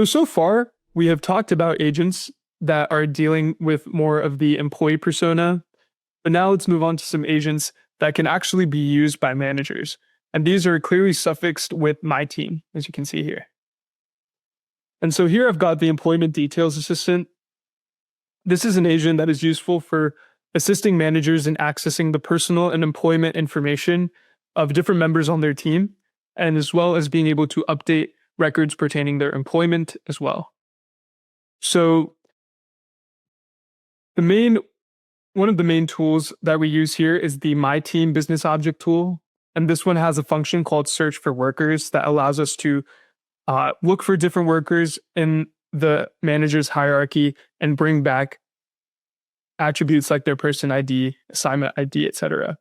So far, we have talked about agents that are dealing with more of the employee persona, but now let's move on to some agents that can actually be used by managers. And these are clearly suffixed with my team, as you can see here. And so here I've got the employment details assistant. This is an agent that is useful for assisting managers in accessing the personal and employment information of different members on their team, and as well as being able to update records pertaining their employment as well. So one of the main tools that we use here is the My Team Business Object tool. And this one has a function called Search for Workers that allows us to look for different workers in the manager's hierarchy and bring back attributes like their person ID, assignment ID, etc.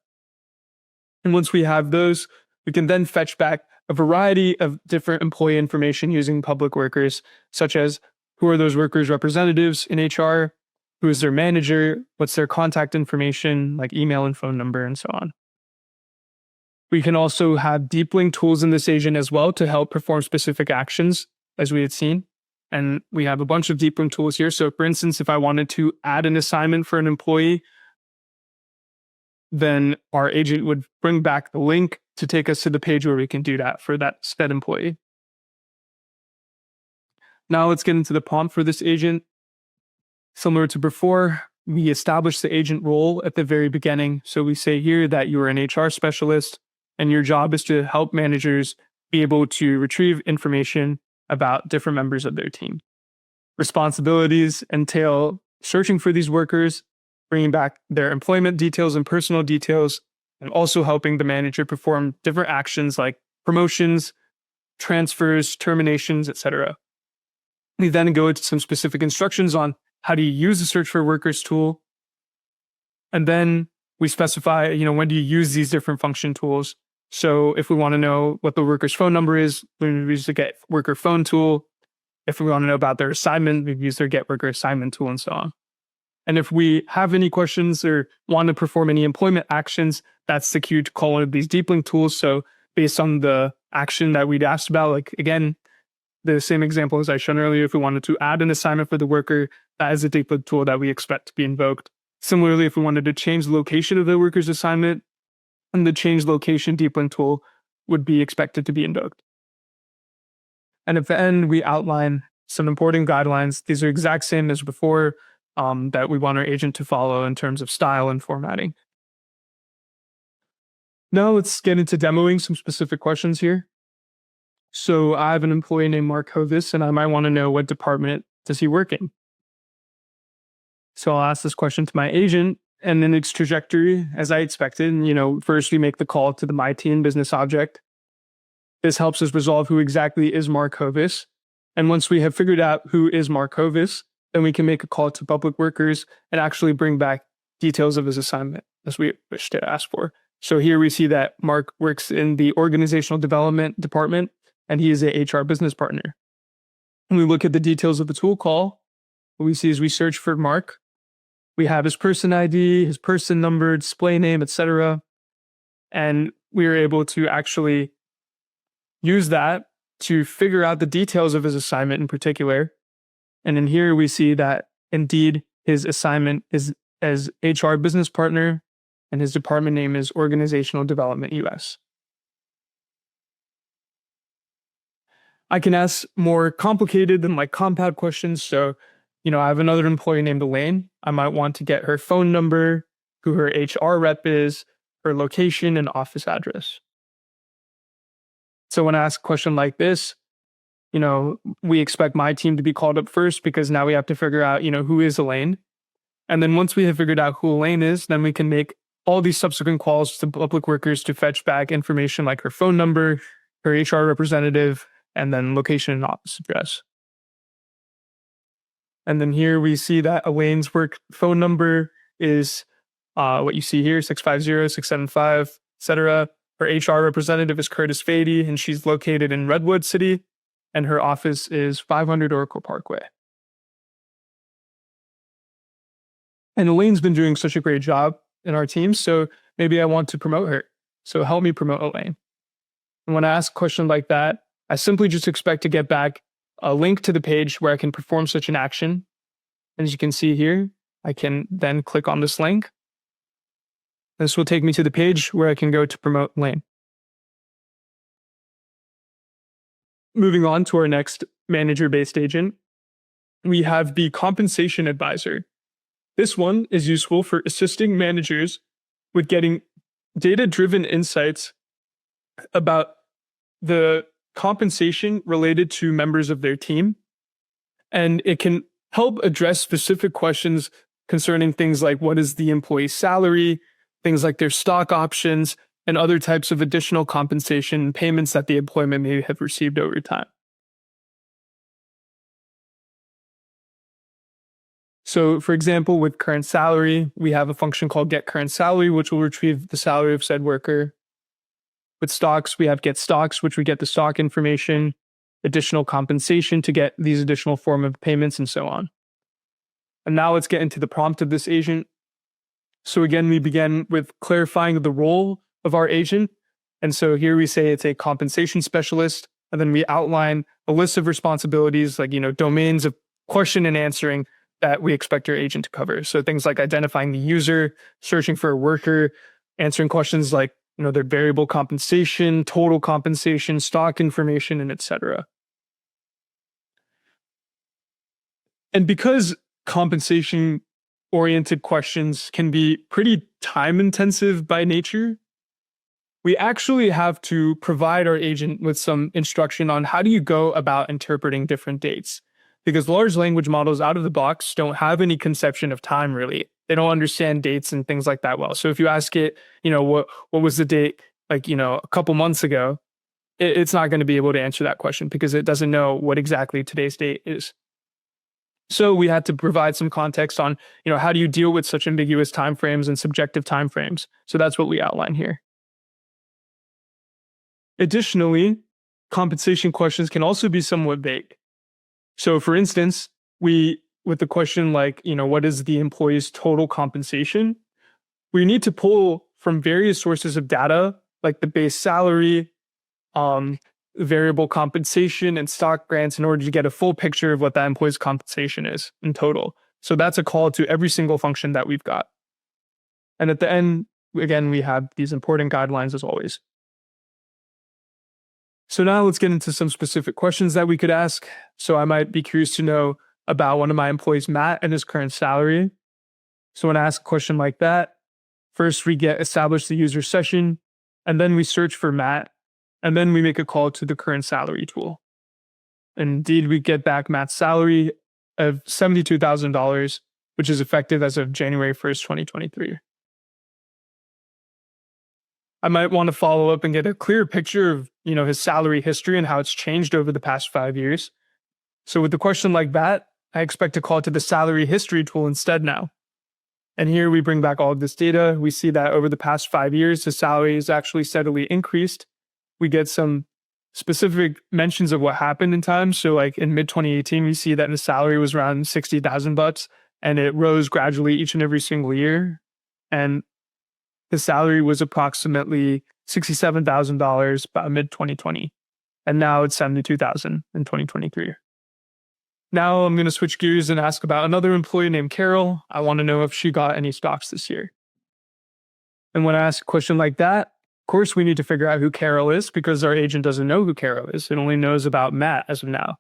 And once we have those, we can then fetch back a variety of different employee information using public workers, such as who are those workers' representatives in HR, who is their manager, what's their contact information, like email and phone number, and so on. We can also have deep link tools in this agent as well to help perform specific actions, as we had seen. And we have a bunch of deep link tools here. So for instance, if I wanted to add an assignment for an employee, then our agent would bring back the link to take us to the page where we can do that for that said employee. Now let's get into the prompt for this agent. Similar to before, we establish the agent role at the very beginning. So we say here that you are an HR specialist and your job is to help managers be able to retrieve information about different members of their team. Responsibilities entail searching for these workers, bringing back their employment details and personal details, and also helping the manager perform different actions like promotions, transfers, terminations, etc. We then go into some specific instructions on how do you use the Search for Workers tool. And then we specify, when do you use these different function tools. So if we want to know what the worker's phone number is, we use the Get Worker Phone tool. If we want to know about their assignment, we use their Get Worker Assignment tool and so on. And if we have any questions or want to perform any employment actions, that's the cue to call one of these deep link tools. So based on the action that we'd asked about, like again, the same example as I shown earlier, if we wanted to add an assignment for the worker, that is a deep link tool that we expect to be invoked. Similarly, if we wanted to change the location of the worker's assignment, and the change location deep link tool would be expected to be invoked. And at the end, we outline some important guidelines. These are exact same as before that we want our agent to follow in terms of style and formatting. Now let's get into demoing some specific questions here. So I have an employee named Mark Hovis, and I might want to know what department does he work in. So I'll ask this question to my agent, and then its trajectory, as I expected. First we make the call to the My Team business object. This helps us resolve who exactly is Mark Hovis. And once we have figured out who is Mark Hovis, then we can make a call to public workers and actually bring back details of his assignment as we wish to ask for. So here we see that Mark works in the organizational development department, and he is a HR business partner. When we look at the details of the tool call, what we see is we search for Mark. We have his person ID, his person number, display name, etc. And we are able to actually use that to figure out the details of his assignment in particular. And in here, we see that indeed his assignment is as HR business partner, and his department name is Organizational Development US. I can ask more complicated and compound questions. So I have another employee named Elaine. I might want to get her phone number, who her HR rep is, her location, and office address. So when I ask a question like this, we expect my team to be called up first because now we have to figure out, who is Elaine. And then once we have figured out who Elaine is, then we can make all these subsequent calls to public workers to fetch back information like her phone number, her HR representative, and then location and office address. And then here we see that Elaine's work phone number is what you see here, 650-675, etc. Her HR representative is Curtis Fady, and she's located in Redwood City, and her office is 500 Oracle Parkway. And Elaine's been doing such a great job in our team, so maybe I want to promote her. So help me promote Elaine. And when I ask a question like that, I simply just expect to get back a link to the page where I can perform such an action. As you can see here, I can then click on this link. This will take me to the page where I can go to promote lane. Moving on to our next manager-based agent, we have the compensation advisor. This one is useful for assisting managers with getting data-driven insights about the compensation related to members of their team. And it can help address specific questions concerning things like what is the employee's salary, things like their stock options, and other types of additional compensation payments that the employee may have received over time. So, for example, with current salary, we have a function called get current salary, which will retrieve the salary of said worker. With stocks, we have get stocks, which we get the stock information, additional compensation to get these additional form of payments, and so on. And now let's get into the prompt of this agent. So again, we begin with clarifying the role of our agent. And so here we say it's a compensation specialist, and then we outline a list of responsibilities like, domains of question and answering that we expect our agent to cover. So things like identifying the user, searching for a worker, answering questions like, their variable compensation, total compensation, stock information, and etc. And because compensation oriented questions can be pretty time intensive by nature, we actually have to provide our agent with some instruction on how do you go about interpreting different dates. Because large language models out of the box don't have any conception of time, really. They don't understand dates and things like that well. So if you ask it, what was the date, like, a couple months ago, it's not going to be able to answer that question because it doesn't know what exactly today's date is. So we had to provide some context on, how do you deal with such ambiguous timeframes and subjective timeframes? So that's what we outline here. Additionally, compensation questions can also be somewhat vague. So for instance, with the question like, what is the employee's total compensation? We need to pull from various sources of data, like the base salary, variable compensation, and stock grants in order to get a full picture of what that employee's compensation is in total. So that's a call to every single function that we've got. And at the end, again, we have these important guidelines as always. So now let's get into some specific questions that we could ask. So I might be curious to know about one of my employees, Matt, and his current salary. So when I ask a question like that, first we establish the user session, and then we search for Matt, and then we make a call to the current salary tool. Indeed, we get back Matt's salary of $72,000, which is effective as of January 1st, 2023. I might want to follow up and get a clear picture of, his salary history and how it's changed over the past 5 years. So with a question like that, I expect to call to the salary history tool instead now. And here we bring back all of this data. We see that over the past 5 years, his salary has actually steadily increased. We get some specific mentions of what happened in time. So like in mid 2018, we see that his salary was around $60,000 and it rose gradually each and every single year. And his salary was approximately $67,000 by mid 2020. And now it's $72,000 in 2023. Now I'm going to switch gears and ask about another employee named Carol. I want to know if she got any stocks this year. And when I ask a question like that, of course, we need to figure out who Carol is because our agent doesn't know who Carol is. It only knows about Matt as of now.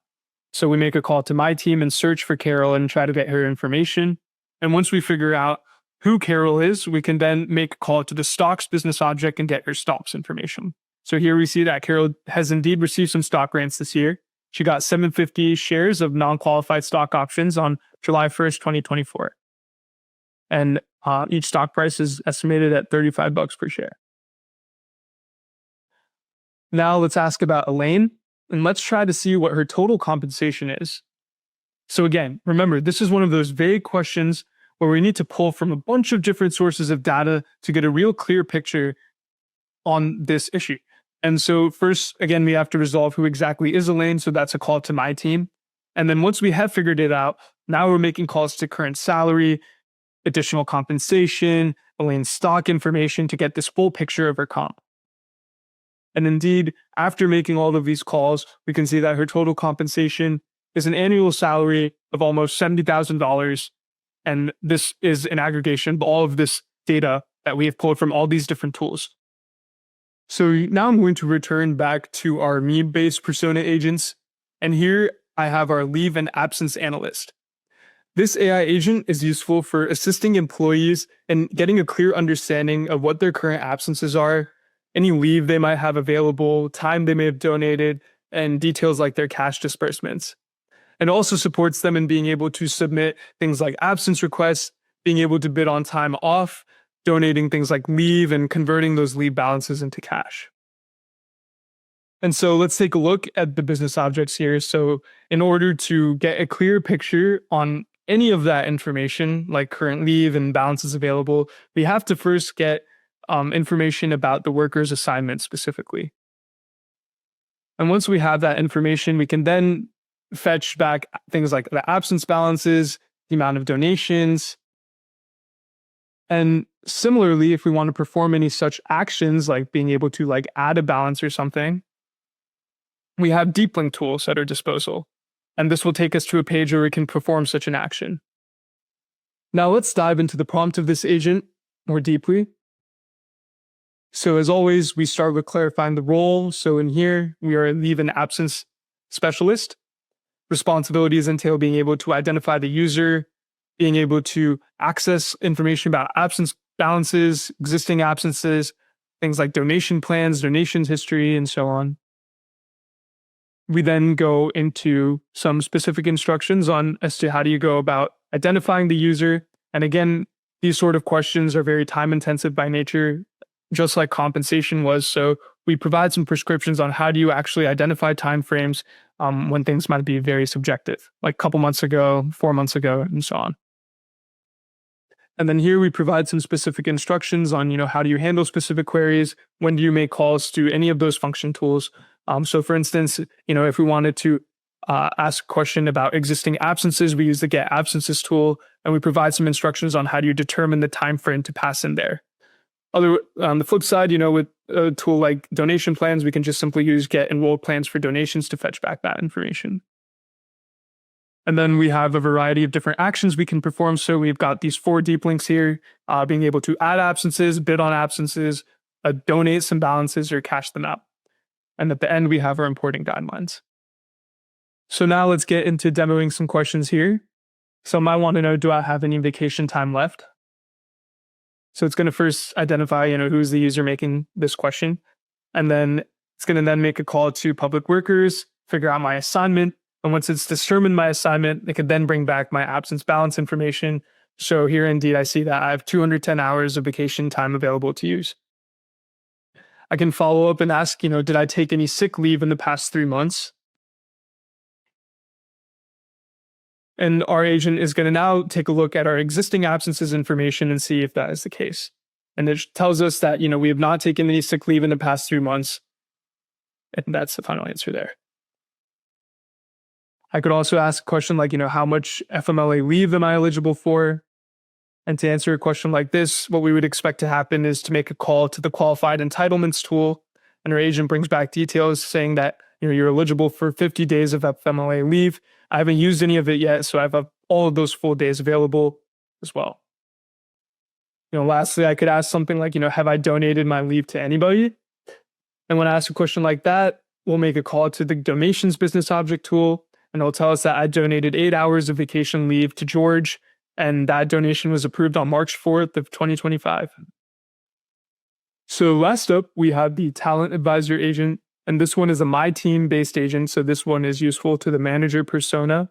So we make a call to my team and search for Carol and try to get her information. And once we figure out who Carol is, we can then make a call to the stocks business object and get her stocks information. So here we see that Carol has indeed received some stock grants this year. She got 750 shares of non-qualified stock options on July 1st, 2024. And each stock price is estimated at $35 per share. Now let's ask about Elaine, and let's try to see what her total compensation is. So again, remember, this is one of those vague questions where we need to pull from a bunch of different sources of data to get a real clear picture on this issue. And so first, again, we have to resolve who exactly is Elaine. So that's a call to my team. And then once we have figured it out, now we're making calls to current salary, additional compensation, Elaine's stock information to get this full picture of her comp. And indeed, after making all of these calls, we can see that her total compensation is an annual salary of almost $70,000. And this is an aggregation of all of this data that we have pulled from all these different tools. So now I'm going to return back to our me-based persona agents. And here I have our leave and absence analyst. This AI agent is useful for assisting employees in getting a clear understanding of what their current absences are, any leave they might have available, time they may have donated, and details like their cash disbursements. It also supports them in being able to submit things like absence requests, being able to bid on time off, donating things like leave, and converting those leave balances into cash. And so let's take a look at the business objects here. So in order to get a clear picture on any of that information, like current leave and balances available, we have to first get information about the worker's assignment specifically. And once we have that information, we can then fetch back things like the absence balances, the amount of donations. And similarly, if we want to perform any such actions, like being able to add a balance or something, we have deep link tools at our disposal. And this will take us to a page where we can perform such an action. Now let's dive into the prompt of this agent more deeply. So as always, we start with clarifying the role. So in here, we are a leave and absence specialist. Responsibilities entail being able to identify the user, being able to access information about absence balances, existing absences, things like donation plans, donations history, and so on. We then go into some specific instructions as to how do you go about identifying the user. And again, these sort of questions are very time intensive by nature, just like compensation was. So we provide some prescriptions on how do you actually identify timeframes when things might be very subjective, like a couple months ago, 4 months ago, and so on. And then here we provide some specific instructions on, how do you handle specific queries? When do you make calls to any of those function tools? So for instance, if we wanted to ask a question about existing absences, we use the get absences tool, and we provide some instructions on how do you determine the time frame to pass in there. On the flip side, with a tool like donation plans, we can just simply use get enrolled plans for donations to fetch back that information. And then we have a variety of different actions we can perform. So we've got these 4 deep links here, being able to add absences, bid on absences, donate some balances, or cash them out. And at the end, we have our importing guidelines. So now let's get into demoing some questions here. Some might want to know, do I have any vacation time left? So it's going to first identify, who's the user making this question. And then it's going to then make a call to public workers, figure out my assignment. And once it's determined my assignment, it can then bring back my absence balance information. So here, indeed, I see that I have 210 hours of vacation time available to use. I can follow up and ask, did I take any sick leave in the past 3 months? And our agent is going to now take a look at our existing absences information and see if that is the case. And it tells us that, we have not taken any sick leave in the past 3 months. And that's the final answer there. I could also ask a question like, how much FMLA leave am I eligible for? And to answer a question like this, what we would expect to happen is to make a call to the qualified entitlements tool, and our agent brings back details saying that you're eligible for 50 days of FMLA leave. I haven't used any of it yet, so I have all of those full days available as well. Lastly, I could ask something like, have I donated my leave to anybody? And when I ask a question like that, we'll make a call to the donations business object tool, and it'll tell us that I donated 8 hours of vacation leave to George, and that donation was approved on March 4th of 2025. So last up, we have the talent advisor agent, and this one is a My Team-based agent, so this one is useful to the manager persona.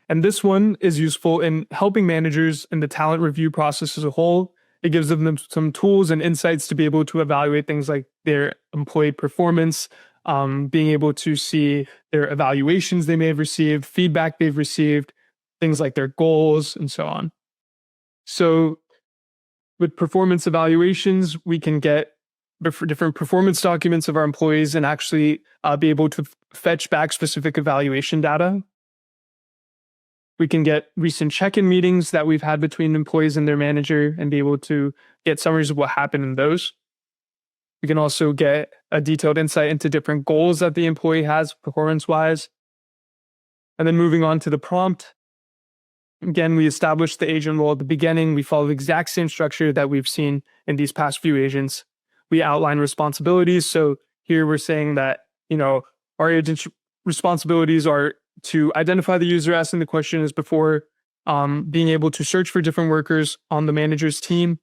And this one is useful in helping managers in the talent review process as a whole. It gives them some tools and insights to be able to evaluate things like their employee performance, being able to see their evaluations they may have received, feedback they've received, things like their goals, and so on. So with performance evaluations, we can get different performance documents of our employees and actually be able to fetch back specific evaluation data. We can get recent check-in meetings that we've had between employees and their manager and be able to get summaries of what happened in those. We can also get a detailed insight into different goals that the employee has performance-wise. And then moving on to the prompt. Again, we established the agent role at the beginning. We follow the exact same structure that we've seen in these past few agents. We outline responsibilities. So here we're saying that, our agent's responsibilities are to identify the user asking the question as before, being able to search for different workers on the manager's team,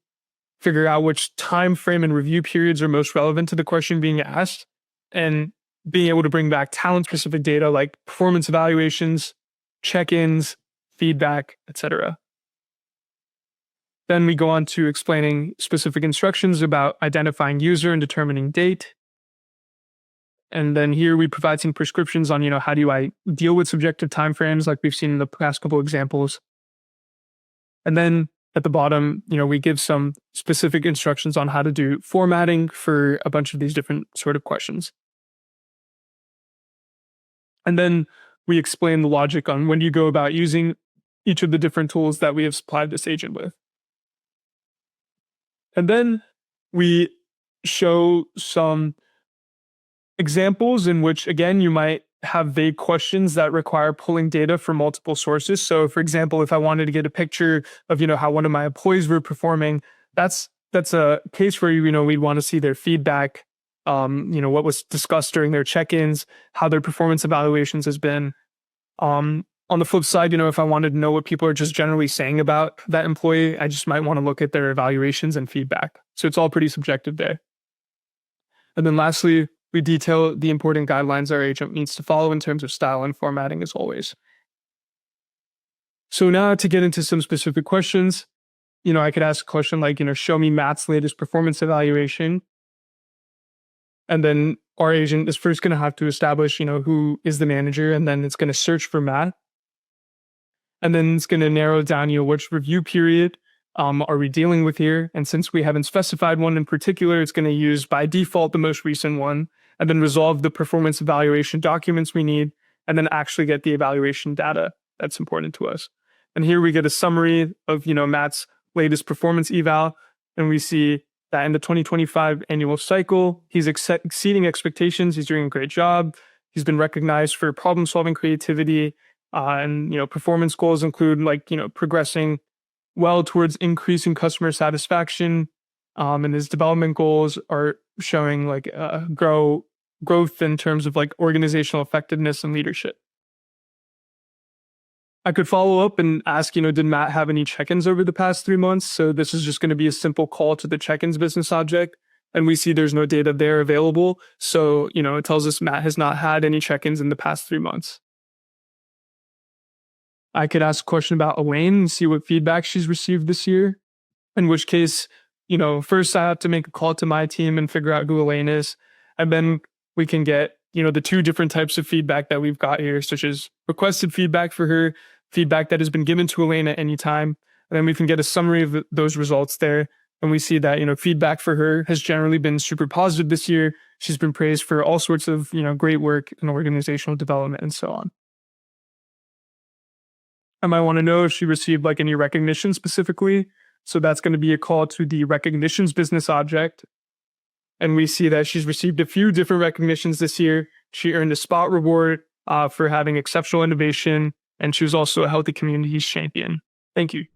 figure out which time frame and review periods are most relevant to the question being asked, and being able to bring back talent-specific data like performance evaluations, check-ins, feedback, etc. Then we go on to explaining specific instructions about identifying user and determining date. And then here we provide some prescriptions on, how do I deal with subjective timeframes like we've seen in the past couple examples. And then at the bottom, we give some specific instructions on how to do formatting for a bunch of these different sort of questions. And then we explain the logic on when you go about using each of the different tools that we have supplied this agent with. And then we show some examples in which, again, you might have vague questions that require pulling data from multiple sources. So, for example, if I wanted to get a picture of, how one of my employees were performing, that's a case where, we'd want to see their feedback, what was discussed during their check-ins, how their performance evaluations has been. On the flip side, if I wanted to know what people are just generally saying about that employee, I just might want to look at their evaluations and feedback. So it's all pretty subjective there. And then lastly, we detail the important guidelines our agent needs to follow in terms of style and formatting as always. So now to get into some specific questions, I could ask a question like, show me Matt's latest performance evaluation. And then our agent is first going to have to establish, who is the manager, and then it's going to search for Matt. And then it's going to narrow down, which review period are we dealing with here. And since we haven't specified one in particular, it's going to use by default the most recent one, and then resolve the performance evaluation documents we need, and then actually get the evaluation data that's important to us. And here we get a summary of, Matt's latest performance eval, and we see that in the 2025 annual cycle, he's exceeding expectations. He's doing a great job. He's been recognized for problem-solving creativity, and performance goals include progressing well towards increasing customer satisfaction, and his development goals are showing growth in terms of organizational effectiveness and leadership. I could follow up and ask, did Matt have any check-ins over the past 3 months? So this is just going to be a simple call to the check-ins business object. And we see there's no data there available. So, it tells us Matt has not had any check-ins in the past 3 months. I could ask a question about Elaine and see what feedback she's received this year. In which case, first I have to make a call to my team and figure out who Elaine is. And then we can get, the two different types of feedback that we've got here, such as requested feedback for her, feedback that has been given to Elaine at any time. And then we can get a summary of those results there. And we see that, feedback for her has generally been super positive this year. She's been praised for all sorts of, great work in organizational development and so on. I might want to know if she received any recognition specifically. So that's going to be a call to the recognitions business object. And we see that she's received a few different recognitions this year. She earned a spot reward for having exceptional innovation, and she was also a healthy communities champion. Thank you.